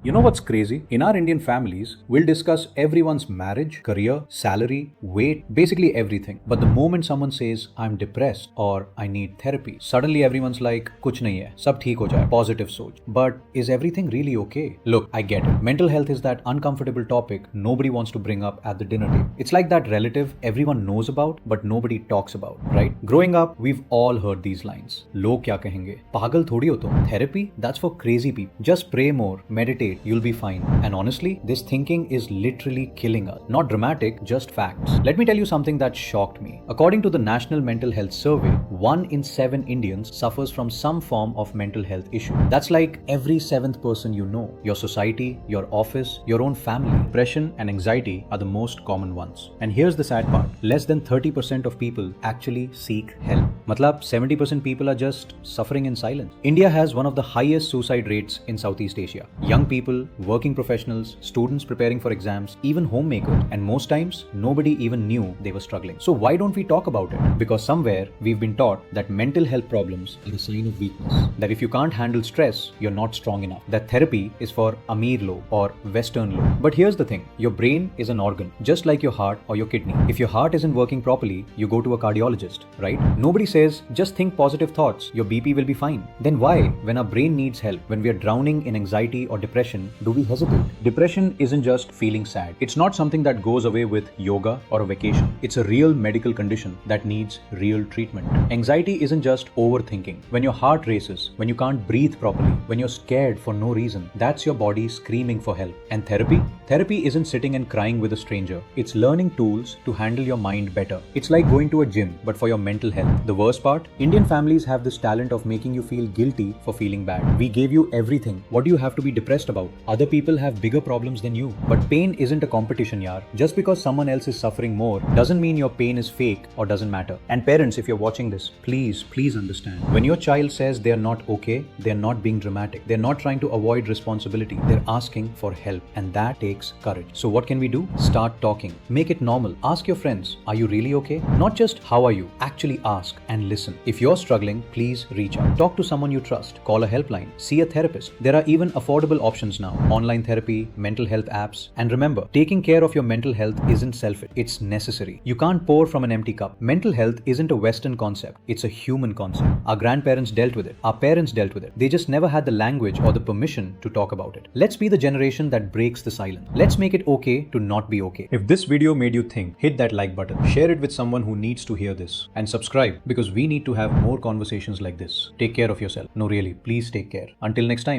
You know what's crazy? In our Indian families, we'll discuss everyone's marriage, career, salary, weight, basically everything. But the moment someone says, I'm depressed or I need therapy, suddenly everyone's like, kuch nahi hai, sab theek ho jaye, positive soch. But is everything really okay? Look, I get it. Mental health is that uncomfortable topic nobody wants to bring up at the dinner table. It's like that relative everyone knows about, but nobody talks about, right? Growing up, we've all heard these lines. Log kya kahenge? Pagal thodi ho tum. Therapy? That's for crazy people. Just pray more, meditate, you'll be fine. And honestly, this thinking is literally killing us. Not dramatic, just facts. Let me tell you something that shocked me. According to the National Mental Health Survey, 1 in 7 Indians suffers from some form of mental health issue. That's like every 7th person you know. Your society, your office, your own family. Depression and anxiety are the most common ones. And here's the sad part. Less than 30% of people actually seek help. Matlab, 70% people are just suffering in silence. India has one of the highest suicide rates in Southeast Asia. Young people, working professionals, students preparing for exams, even homemakers, and most times nobody even knew they were struggling. So why don't we talk about it? Because somewhere we've been taught that mental health problems are a sign of weakness. That if you can't handle stress, you're not strong enough. That therapy is for Amir low or Western low. But here's the thing, your brain is an organ, just like your heart or your kidney. If your heart isn't working properly, you go to a cardiologist, right? Nobody says, just think positive thoughts, your BP will be fine. Then why, when our brain needs help, when we are drowning in anxiety or depression, do we hesitate? Depression isn't just feeling sad. It's not something that goes away with yoga or a vacation. It's a real medical condition that needs real treatment. Anxiety isn't just overthinking. When your heart races, when you can't breathe properly, when you're scared for no reason, that's your body screaming for help. And therapy? Therapy isn't sitting and crying with a stranger. It's learning tools to handle your mind better. It's like going to a gym, but for your mental health. The worst part? Indian families have this talent of making you feel guilty for feeling bad. We gave you everything. What do you have to be depressed about? Other people have bigger problems than you. But pain isn't a competition, yaar. Just because someone else is suffering more doesn't mean your pain is fake or doesn't matter. And parents, if you're watching this, please understand. When your child says they're not okay, they're not being dramatic. They're not trying to avoid responsibility. They're asking for help. And that takes courage. So what can we do? Start talking. Make it normal. Ask your friends, are you really okay? Not just how are you? Actually ask and listen. If you're struggling, please reach out. Talk to someone you trust. Call a helpline. See a therapist. There are even affordable options now. Online therapy, mental health apps. And remember, taking care of your mental health isn't selfish. It's necessary. You can't pour from an empty cup. Mental health isn't a Western concept. It's a human concept. Our grandparents dealt with it. Our parents dealt with it. They just never had the language or the permission to talk about it. Let's be the generation that breaks the silence. Let's make it okay to not be okay. If this video made you think, hit that like button. Share it with someone who needs to hear this. And subscribe because we need to have more conversations like this. Take care of yourself. No, really, please take care. Until next time.